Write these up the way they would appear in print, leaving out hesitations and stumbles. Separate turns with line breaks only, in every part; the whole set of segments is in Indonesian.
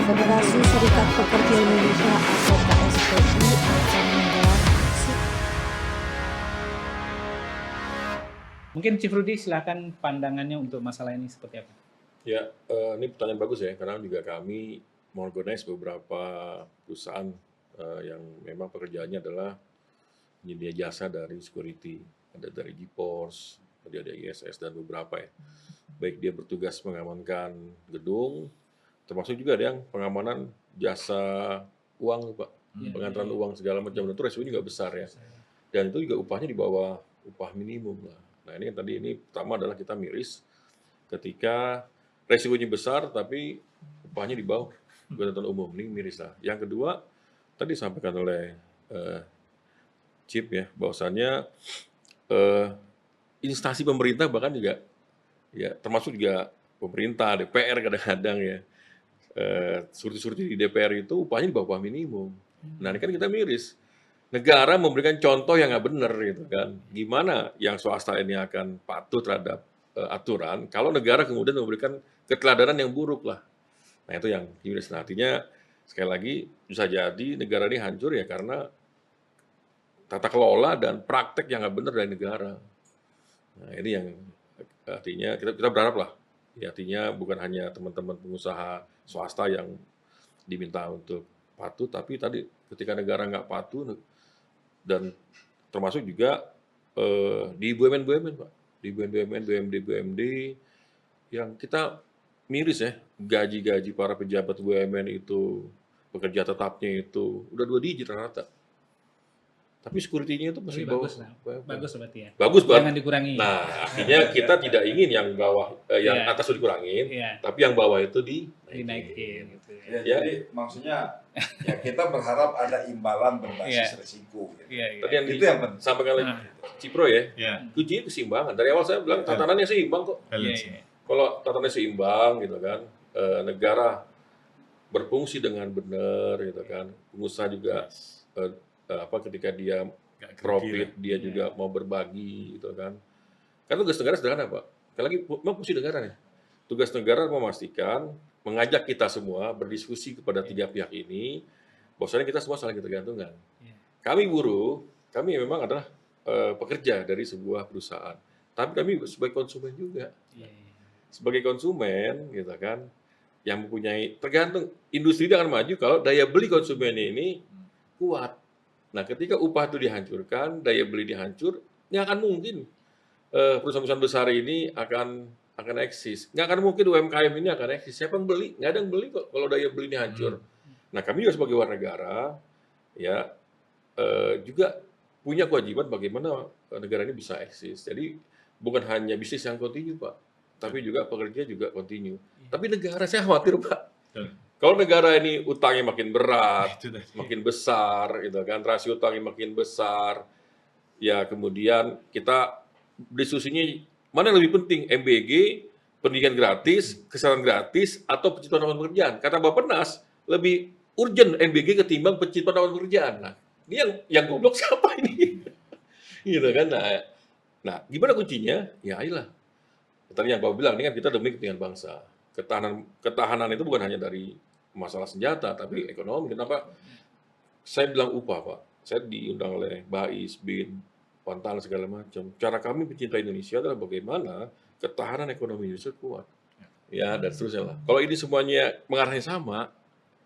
Federasi Serikat Pekerja Indonesia atau KSPI akan menggelar aksi.
Mungkin Chief Rudy silakan pandangannya untuk masalah ini seperti apa?
Ya, ini pertanyaan bagus ya, karena juga kami mengorganize beberapa perusahaan yang memang pekerjaannya adalah penyedia jasa dari security, ada dari GeForce, ada ISS dan beberapa ya. Baik dia bertugas mengamankan gedung, termasuk juga ada yang pengamanan jasa uang, Pak, pengantaran uang segala macam, dan itu resikonya juga besar ya. Dan itu juga upahnya di bawah upah minimum lah. Nah ini kan tadi ini pertama adalah kita miris ketika resikonya besar tapi upahnya di bawah ketentuan umum, ini miris lah. Yang kedua tadi disampaikan oleh Chip ya, bahwasannya instansi pemerintah bahkan juga ya termasuk juga pemerintah, DPR kadang-kadang ya, surti-surti di DPR itu upahnya di bawah upah minimum. Nah ini kan kita miris. Negara memberikan contoh yang nggak benar gitu kan. Gimana yang swasta ini akan patuh terhadap aturan kalau negara kemudian memberikan keteladanan yang buruk lah. Nah itu yang miris. Nah, artinya sekali lagi bisa jadi negara ini hancur ya karena tata kelola dan praktek yang nggak benar dari negara. Nah ini yang artinya kita berharap lah. Ya, artinya bukan hanya teman-teman pengusaha swasta yang diminta untuk patuh, tapi tadi ketika negara nggak patuh dan termasuk juga di BUMN-BUMN, Pak, di BUMN, BUMD yang kita miris ya, gaji-gaji para pejabat BUMN itu, pekerja tetapnya itu udah 2 digit rata. Tapi security-nya itu masih bawah.
Bagus berarti ya.
Bagus, Pak.
Jangan dikurangi.
Nah, artinya kita tidak ingin yang bawah, yang atas itu dikurangin, tapi yang bawah itu
dinaikin. Gitu
ya. Jadi maksudnya ya kita berharap ada imbalan berbasis risiko. Gitu.
Tadi yang itu yang disampaikan oleh Cipro ya, kuncinya keseimbangan. Dari awal saya bilang tatanannya seimbang kok. Kalau tatanannya seimbang gitu kan, negara berfungsi dengan benar gitu kan, pengusaha juga ketika dia profit dia juga mau berbagi gitu kan. Karena tugas negara sederhana, Pak. Sekali lagi memang fungsi negara nih. Tugas negara memastikan mengajak kita semua berdiskusi kepada 3 pihak ini bahwasanya kita semua saling ketergantungan. Kami buruh, kami memang adalah pekerja dari sebuah perusahaan. Tapi kami sebagai konsumen juga. Sebagai konsumen gitu kan yang mempunyai tergantung industri dia akan maju kalau daya beli konsumen ini kuat. Nah, ketika upah itu dihancurkan, daya beli dihancur, nggak akan mungkin perusahaan-perusahaan besar ini akan eksis. Nggak akan mungkin UMKM ini akan eksis. Siapa yang beli? Nggak ada yang beli kok kalau daya beli ini hancur. Nah, kami juga sebagai warga negara, ya juga punya kewajiban bagaimana negara ini bisa eksis. Jadi bukan hanya bisnis yang kontinu, Pak, tapi juga pekerja juga kontinu. Tapi negara saya khawatir, Pak. Kalau negara ini utangnya makin berat, makin besar, gitu kan, rasio utangnya makin besar, ya kemudian kita diskusinya mana yang lebih penting, MBG, pendidikan gratis, kesehatan gratis, atau penciptaan lapangan pekerjaan. Kata Bappenas, lebih urgent MBG ketimbang penciptaan lapangan pekerjaan. Nah, ini yang goblok siapa ini? Gitu kan? Nah, gimana kuncinya? Ya, ayolah. Tadi yang Bapak bilang, ini kan kita demi kepentingan bangsa. Ketahanan itu bukan hanya dari masalah senjata, tapi ekonomi. Kenapa saya bilang upah, Pak? Saya diundang oleh Bais, BIN, Pantal, segala macam. Cara kami mencintai Indonesia adalah bagaimana ketahanan ekonomi Indonesia kuat. Ya, dan seterusnya lah. Kalau ini semuanya mengarahnya sama,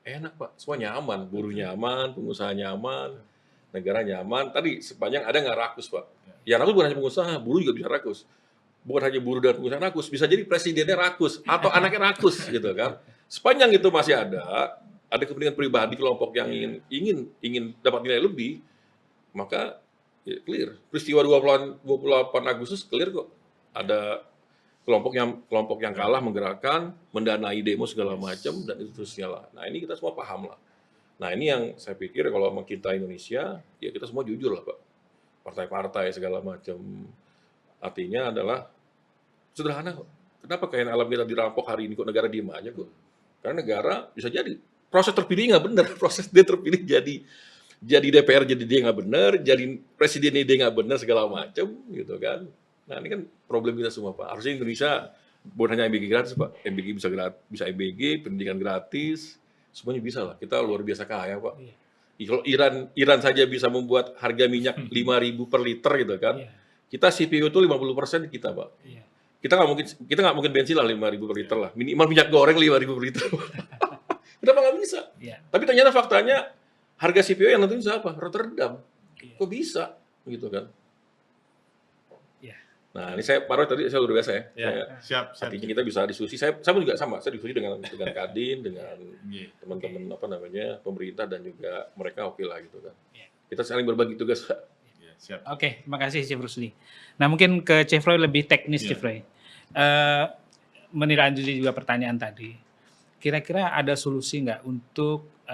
enak, Pak. Semua nyaman. Buruh nyaman, pengusaha nyaman, negara nyaman. Tadi sepanjang ada nggak rakus, Pak. Ya, rakus bukan hanya pengusaha, buruh juga bisa rakus. Bukan hanya buruh dan pengusaha rakus, bisa jadi presidennya rakus atau anaknya rakus gitu kan. Sepanjang itu masih ada kepentingan pribadi kelompok yang ingin dapat nilai lebih, maka ya clear. Peristiwa 28 Agustus clear kok. Ada kelompok yang kalah menggerakkan, mendanai demo segala macam dan itu terusnya lah. Nah, ini kita semua paham lah. Nah, ini yang saya pikir kalau mencintai Indonesia, ya kita semua jujur lah, Pak. Partai-partai segala macam. Artinya adalah sederhana kok. Kenapa kekayaan alam kita dirampok hari ini kok negara diem aja kok? Karena negara bisa jadi proses terpilih nggak benar, proses dia terpilih jadi DPR jadi dia nggak benar, jadi presiden dia nggak benar segala macam gitu kan. Nah ini kan problem kita semua, Pak. Harusnya Indonesia bukan hanya MBG gratis, Pak. MBG bisa EBG, pendidikan gratis, semuanya bisa lah. Kita luar biasa kaya, Pak.
Iya.
Kalau Iran saja bisa membuat harga minyak 5.000 per liter gitu kan.
Iya.
Kita CPU itu 50% kita, Pak.
Iya.
Kita nggak mungkin bensin lah 5.000 per liter lah. Minimal minyak goreng 5.000 per liter. Kenapa nggak bisa?
Iya.
Tapi ternyata faktanya harga CPU yang nentuin siapa? Rotterdam.
Iya.
Kok bisa? Gitu kan.
Iya.
Nah, ini Pak Roy tadi saya luar biasa ya.
Siap.
Artinya kita bisa diskusi. Saya juga sama. Saya diskusi dengan Kadin, dengan teman-teman pemerintah dan juga mereka oke lah gitu kan.
Iya.
Kita saling berbagi tugas.
Siap.
Oke, terima kasih Chief Rusli. Nah, mungkin ke Chief Roy lebih teknis, Chief Roy. Menindaklanjuti juga pertanyaan tadi. Kira-kira ada solusi nggak untuk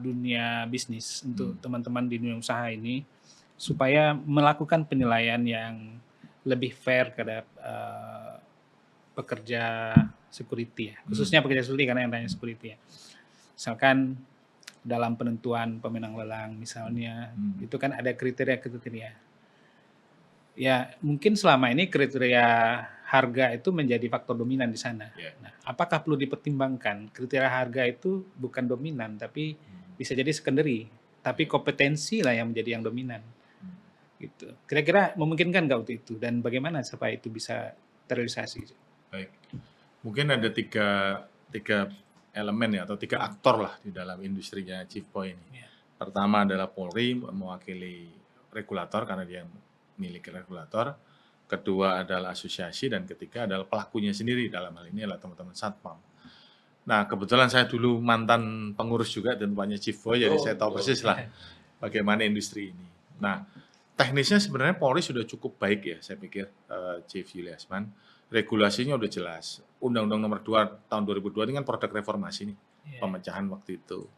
dunia bisnis, untuk teman-teman di dunia usaha ini, supaya melakukan penilaian yang lebih fair terhadap pekerja security ya, khususnya pekerja security karena yang tanya security ya. Misalkan dalam penentuan pemenang lelang misalnya, itu kan ada kriteria-kriteria. Ya mungkin selama ini kriteria harga itu menjadi faktor dominan di sana. Nah, apakah perlu dipertimbangkan kriteria harga itu bukan dominan, tapi bisa jadi secondary, tapi kompetensi lah yang menjadi yang dominan. Gitu. Kira-kira memungkinkan nggak untuk itu, dan bagaimana supaya itu bisa terrealisasi?
Baik, mungkin ada tiga elemen ya, atau 3 aktor lah di dalam industrinya Chief Boy ini. Pertama adalah Polri mewakili regulator karena dia milik regulator. Kedua adalah asosiasi, dan ketiga adalah pelakunya sendiri, dalam hal ini adalah teman-teman Satpam. Nah, kebetulan saya dulu mantan pengurus juga dan tempatnya Chief Boy, jadi saya tahu persis lah bagaimana industri ini. Nah, teknisnya sebenarnya Polri sudah cukup baik ya, saya pikir, Chief Yuliasman. Regulasinya udah jelas. Undang-Undang Nomor 2 tahun 2002 ini kan produk reformasi nih, pemecahan waktu itu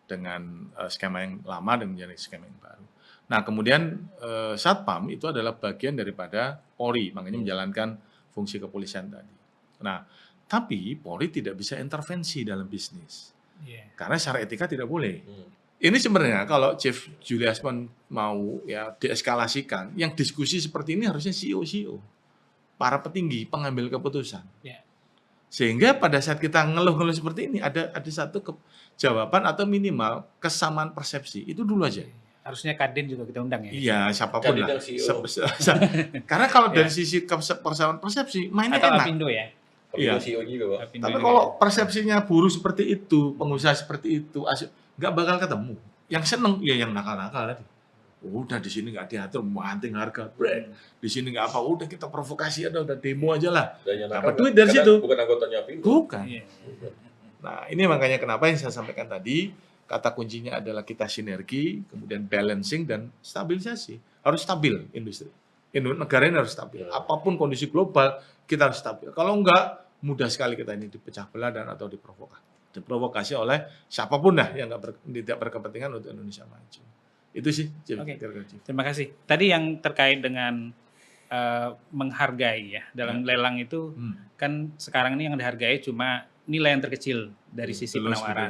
dengan skema yang lama dan menjadi skema yang baru. Nah, kemudian Satpam itu adalah bagian daripada Polri, makanya menjalankan fungsi kepolisian tadi. Nah, tapi Polri tidak bisa intervensi dalam bisnis, karena secara etika tidak boleh. Ini sebenarnya kalau Chief Juliasman mau ya dieskalasikan, yang diskusi seperti ini harusnya CEO, para petinggi pengambil keputusan. Sehingga pada saat kita ngeluh-ngeluh seperti ini ada satu jawaban atau minimal kesamaan persepsi. Itu dulu aja.
Harusnya Kadin juga kita undang ya.
Iya, siapapun
Kadin
lah.
CEO.
Karena kalau dari sisi persamaan persepsi mainnya
atau
enak.
Apindo ya.
Iya. CEO juga, Pak.
Apindo
Tapi
juga.
kalau persepsinya buruh seperti itu, pengusaha seperti itu, nggak bakal ketemu. Yang seneng ya yang nakal-nakal tadi. Udah di sini nggak diatur, banting harga, brand. Di sini nggak apa, udah kita provokasi, udah demo aja lah. Dapat duit dari situ.
Bukan anggotanya Apindo.
Bukan.
Iya.
Nah, ini makanya kenapa yang saya sampaikan tadi, kata kuncinya adalah kita sinergi, kemudian balancing dan stabilisasi. Harus stabil industri. Negara ini harus stabil. Apapun kondisi global, kita harus stabil. Kalau enggak, mudah sekali kita ini dipecah belah dan atau diprovokasi oleh siapapun lah yang tidak berkepentingan untuk Indonesia maju. Itu sih.
Oke. Terima kasih. Tadi yang terkait dengan menghargai ya dalam lelang itu kan sekarang ini yang dihargai cuma nilai yang terkecil dari sisi penawaran.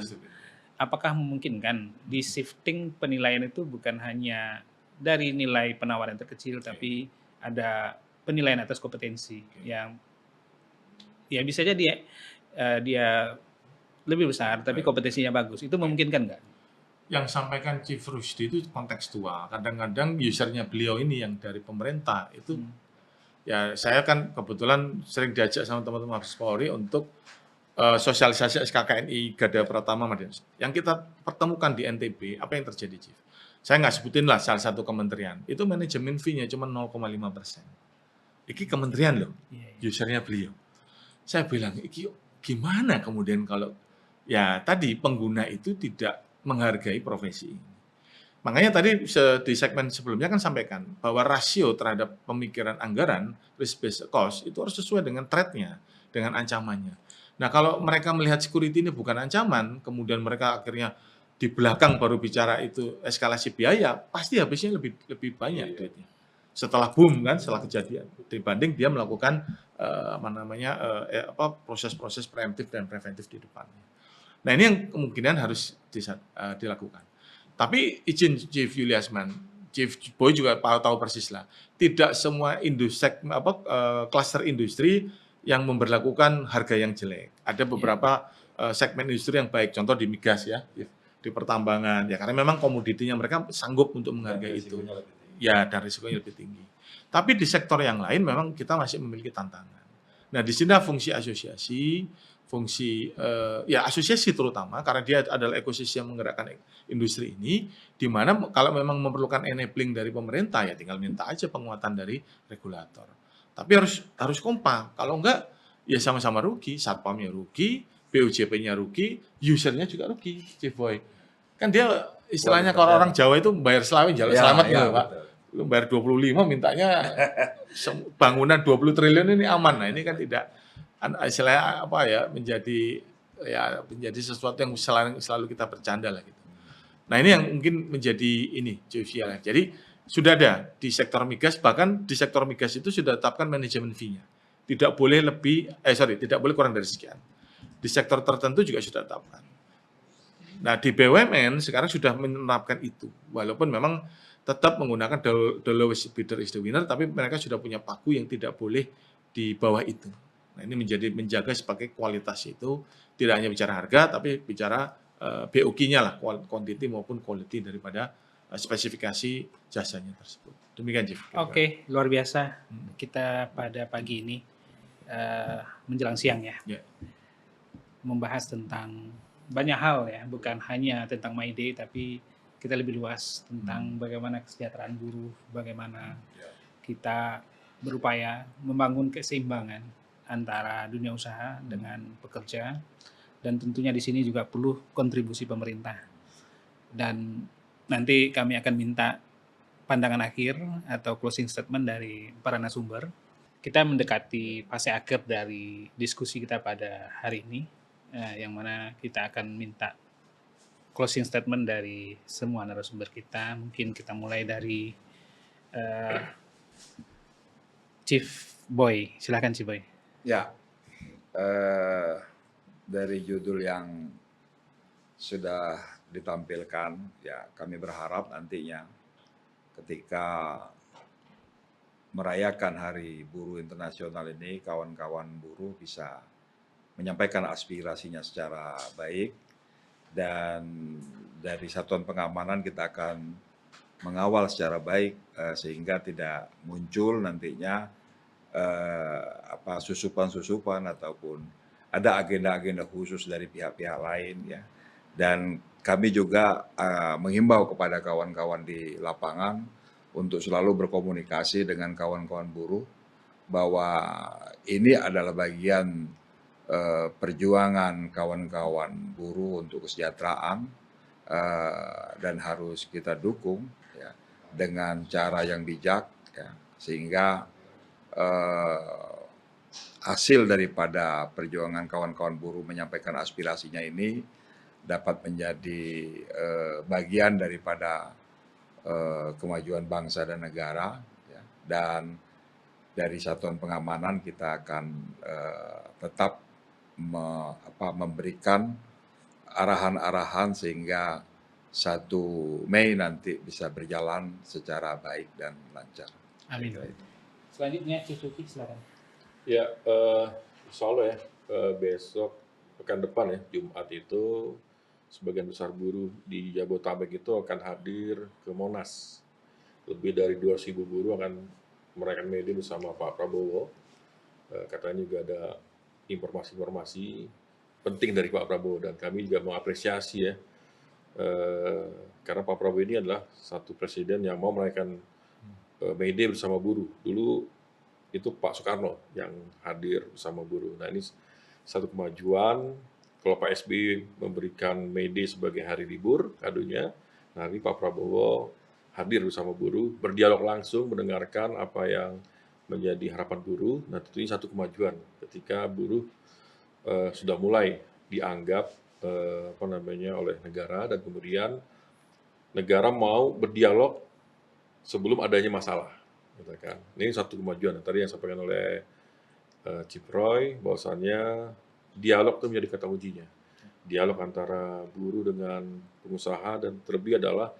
Apakah memungkinkan di shifting penilaian itu bukan hanya dari nilai penawaran terkecil, tapi ada penilaian atas kompetensi yang ya bisa jadi dia lebih besar tapi kompetensinya bagus. Itu memungkinkan nggak?
Yang sampaikan Chief Rusdi itu kontekstual. Kadang-kadang usernya beliau ini yang dari pemerintah itu ya saya kan kebetulan sering diajak sama teman-teman Mabes Polri untuk sosialisasi SKKNI Garda Pratama Madiun. Yang kita pertemukan di NTB, apa yang terjadi, Chief? Saya nggak sebutin lah salah satu kementerian, itu manajemen fee-nya cuma 0,5%. Iki kementerian loh, usernya beliau. Saya bilang, iki gimana kemudian kalau ya tadi pengguna itu tidak menghargai profesi ini. Makanya tadi di segmen sebelumnya kan sampaikan bahwa rasio terhadap pemikiran anggaran, risk-based cost, itu harus sesuai dengan threat-nya, dengan ancamannya. Nah, kalau mereka melihat security ini bukan ancaman, kemudian mereka akhirnya di belakang baru bicara itu eskalasi biaya, pasti habisnya lebih banyak duitnya. Setelah boom kan, setelah kejadian, dibanding dia melakukan proses-proses preemptif dan preventif di depannya. Nah, ini yang kemungkinan harus dilakukan. Tapi izin Chief Yuliasman, Chief Boy juga tahu persis lah, tidak semua kluster industri yang memberlakukan harga yang jelek. Ada beberapa segmen industri yang baik. Contoh di migas ya, di pertambangan ya, karena memang komoditinya mereka sanggup untuk menghargai itu. Ya, dan risikonya lebih tinggi. Tapi di sektor yang lain memang kita masih memiliki tantangan. Nah, di sini fungsi asosiasi, asosiasi terutama karena dia adalah ekosistem yang menggerakkan industri ini, di mana kalau memang memerlukan enabling dari pemerintah ya tinggal minta aja penguatan dari regulator. Tapi harus kompak. Kalau enggak ya sama-sama rugi, satpamnya rugi, BUJP-nya rugi, usernya juga rugi, Chief Boy. Kan dia istilahnya kalau orang Jawa itu bayar selawin jalan selamat gitu, Pak. Lu bayar 25 mintanya bangunan 20 triliun ini aman. Nah, ini kan tidak istilahnya menjadi sesuatu yang selalu kita bercanda lah gitu. Nah, ini yang mungkin menjadi JVL. Jadi sudah ada di sektor migas, bahkan di sektor migas itu sudah tetapkan manajemen fee-nya. Tidak boleh tidak boleh kurang dari sekian. Di sektor tertentu juga sudah tetapkan. Nah, di BUMN sekarang sudah menerapkan itu. Walaupun memang tetap menggunakan the lowest bidder is the winner, tapi mereka sudah punya paku yang tidak boleh di bawah itu. Nah, ini menjaga sebagai kualitas itu, tidak hanya bicara harga, tapi bicara BOQ-nya lah, quantity maupun quality daripada spesifikasi jasanya tersebut. Demikian, Chief.
Oke, luar biasa. Kita pada pagi ini menjelang siang ya, membahas tentang banyak hal ya, bukan hanya tentang My Day, tapi kita lebih luas tentang bagaimana kesejahteraan buruh, bagaimana kita berupaya membangun keseimbangan antara dunia usaha dengan pekerja, dan tentunya di sini juga perlu kontribusi pemerintah. Dan nanti kami akan minta pandangan akhir atau closing statement dari para narasumber. Kita mendekati fase akhir dari diskusi kita pada hari ini, yang mana kita akan minta closing statement dari semua narasumber kita. Mungkin kita mulai dari Chief Boy. Silakan Chief Boy.
Ya, dari judul yang sudah ditampilkan, ya kami berharap nantinya ketika merayakan Hari Buruh Internasional ini, kawan-kawan buruh bisa menyampaikan aspirasinya secara baik, dan dari Satuan Pengamanan kita akan mengawal secara baik sehingga tidak muncul nantinya susupan-susupan ataupun ada agenda-agenda khusus dari pihak-pihak lain ya. Dan kami juga menghimbau kepada kawan-kawan di lapangan untuk selalu berkomunikasi dengan kawan-kawan buruh bahwa ini adalah bagian perjuangan kawan-kawan buruh untuk kesejahteraan dan harus kita dukung ya, dengan cara yang bijak ya, sehingga hasil daripada perjuangan kawan-kawan buruh menyampaikan aspirasinya ini dapat menjadi bagian daripada kemajuan bangsa dan negara ya. Dan dari Satuan Pengamanan kita akan tetap memberikan arahan-arahan sehingga 1 Mei nanti bisa berjalan secara baik dan lancar.
Amin. Selanjutnya Chief Suki, silakan.
Ya, insya Allah ya, besok pekan depan ya, Jumat itu sebagian besar buruh di Jabodetabek itu akan hadir ke Monas. Lebih dari 2.000 buruh akan merayakan May Day bersama Pak Prabowo. Katanya juga ada informasi-informasi penting dari Pak Prabowo, dan kami juga mengapresiasi ya, karena Pak Prabowo ini adalah satu presiden yang mau merayakan May Day bersama buruh. Dulu itu Pak Soekarno yang hadir bersama buruh. Nah, ini satu kemajuan. Kalau Pak SBY memberikan May Day sebagai hari libur kadonya, nah ini Pak Prabowo hadir bersama buruh, berdialog langsung, mendengarkan apa yang menjadi harapan buruh. Nah, tentunya satu kemajuan ketika buruh sudah mulai dianggap oleh negara, dan kemudian negara mau berdialog sebelum adanya masalah. Gitu kan. Ini satu kemajuan. Tadi yang disampaikan oleh Chief Roy, bahwasannya dialog itu menjadi kata kuncinya. Dialog antara buruh dengan pengusaha, dan terlebih adalah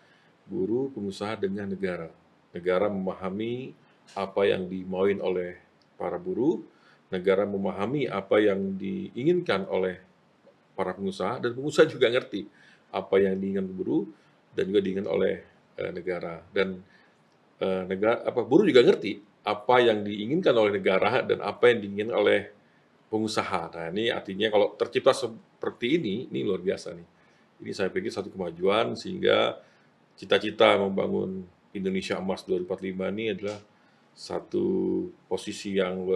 buruh, pengusaha dengan negara. Negara memahami apa yang dimauin oleh para buruh, negara memahami apa yang diinginkan oleh para pengusaha, dan pengusaha juga ngerti apa yang diinginkan buruh dan juga diinginkan oleh negara. Dan buruh juga ngerti apa yang diinginkan oleh negara dan apa yang diinginkan oleh pengusaha. Nah, ini artinya kalau tercipta seperti ini luar biasa nih. Ini saya pikir satu kemajuan, sehingga cita-cita membangun Indonesia Emas 2045 ini adalah satu posisi yang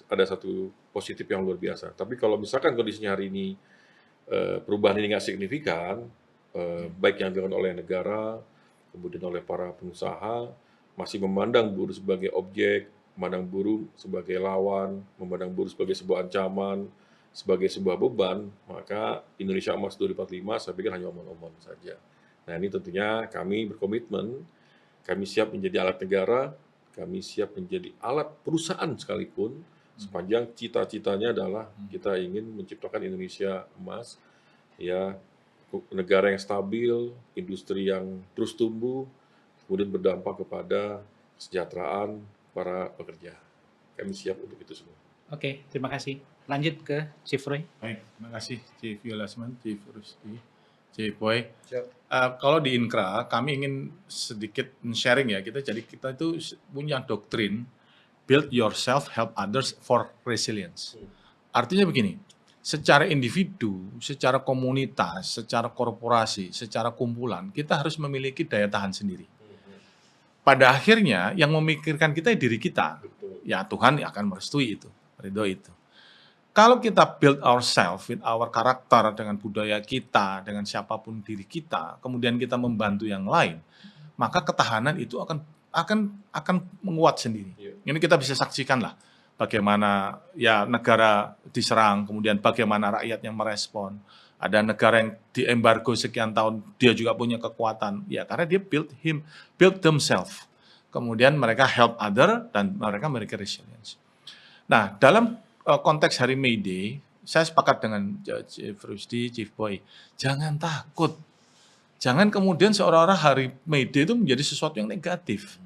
ada satu positif yang luar biasa. Tapi kalau misalkan kondisinya hari ini perubahan ini nggak signifikan, baik yang dilakukan oleh negara, kemudian oleh para pengusaha, masih memandang buruh sebagai objek, memandang buruh sebagai lawan, memandang buruh sebagai sebuah ancaman, sebagai sebuah beban, maka Indonesia Emas 2045 saya pikir hanya omong-omong saja. Nah, ini tentunya kami berkomitmen, kami siap menjadi alat negara, kami siap menjadi alat perusahaan sekalipun, sepanjang cita-citanya adalah kita ingin menciptakan Indonesia Emas, ya, negara yang stabil, industri yang terus tumbuh, kemudian berdampak kepada kesejahteraan para pekerja. Kami siap untuk itu semua.
Oke, terima kasih. Lanjut ke Chief Roy.
Baik, terima kasih Chief Yulasman, Chief Rusdi, Chief Boy. Kalau di Inkra, kami ingin sedikit sharing ya, kita itu punya doktrin build yourself, help others for resilience. Artinya begini, secara individu, secara komunitas, secara korporasi, secara kumpulan, kita harus memiliki daya tahan sendiri. Pada akhirnya yang memikirkan kita diri kita, ya Tuhan akan merestui itu, ridho itu. Kalau kita build ourselves with our karakter, dengan budaya kita, dengan siapapun diri kita, kemudian kita membantu yang lain, maka ketahanan itu akan menguat sendiri. Ini kita bisa saksikan lah bagaimana ya negara diserang, kemudian bagaimana rakyat yang merespon. Ada negara yang diembargo sekian tahun, dia juga punya kekuatan. Ya karena dia build themselves. Kemudian mereka help other dan mereka memiliki resilience. Nah, dalam konteks hari May Day, saya sepakat dengan Chief Rusdi, Chief Boy. Jangan takut. Jangan kemudian seolah-olah hari May Day itu menjadi sesuatu yang negatif.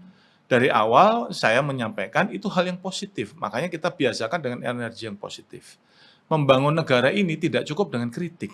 Dari awal saya menyampaikan itu hal yang positif. Makanya kita biasakan dengan energi yang positif. Membangun negara ini tidak cukup dengan kritik.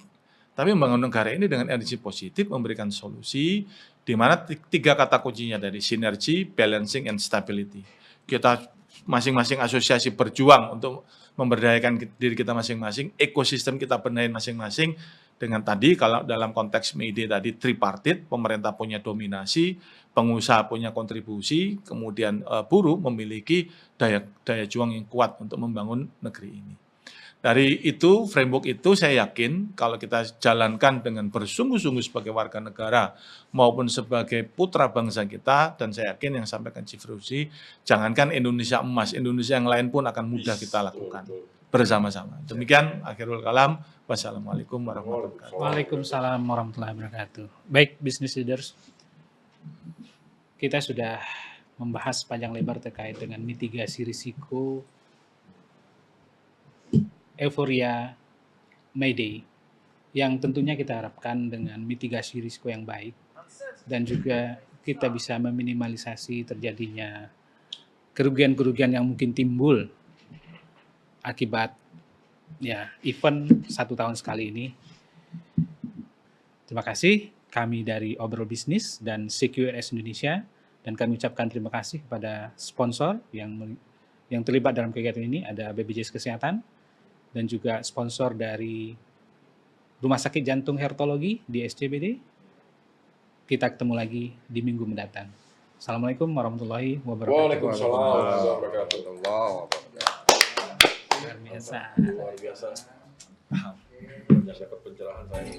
Tapi membangun negara ini dengan energi positif, memberikan solusi, di mana 3 kata kuncinya dari sinergi, balancing, and stability. Kita masing-masing asosiasi berjuang untuk memberdayakan diri kita masing-masing, ekosistem kita benahin masing-masing, dengan tadi kalau dalam konteks May Day tadi tripartit, pemerintah punya dominasi, pengusaha punya kontribusi, kemudian buruh memiliki daya juang yang kuat untuk membangun negeri ini. Dari itu, framework itu saya yakin kalau kita jalankan dengan bersungguh-sungguh sebagai warga negara maupun sebagai putra bangsa kita, dan saya yakin yang sampaikan Chief Rusdi, jangankan Indonesia Emas, Indonesia yang lain pun akan mudah kita lakukan bersama-sama. Demikian, akhirul kalam. Wassalamualaikum warahmatullahi wabarakatuh.
Waalaikumsalam warahmatullahi wabarakatuh. Baik, business leaders, kita sudah membahas panjang lebar terkait dengan mitigasi risiko euforia May Day, yang tentunya kita harapkan dengan mitigasi risiko yang baik dan juga kita bisa meminimalisasi terjadinya kerugian-kerugian yang mungkin timbul akibat ya event 1 tahun sekali ini. Terima kasih kami dari Obrol Bisnis dan CQNS Indonesia, dan kami ucapkan terima kasih kepada sponsor yang terlibat dalam kegiatan ini, ada BPJS Kesehatan, dan juga sponsor dari Rumah Sakit Jantung Hertologi di SCBD. Kita ketemu lagi di minggu mendatang. Assalamualaikum warahmatullahi wabarakatuh.
Waalaikumsalam warahmatullahi wabarakatuh.
Luar biasa.
Luar biasa. Banyak dapat pencerahan saya.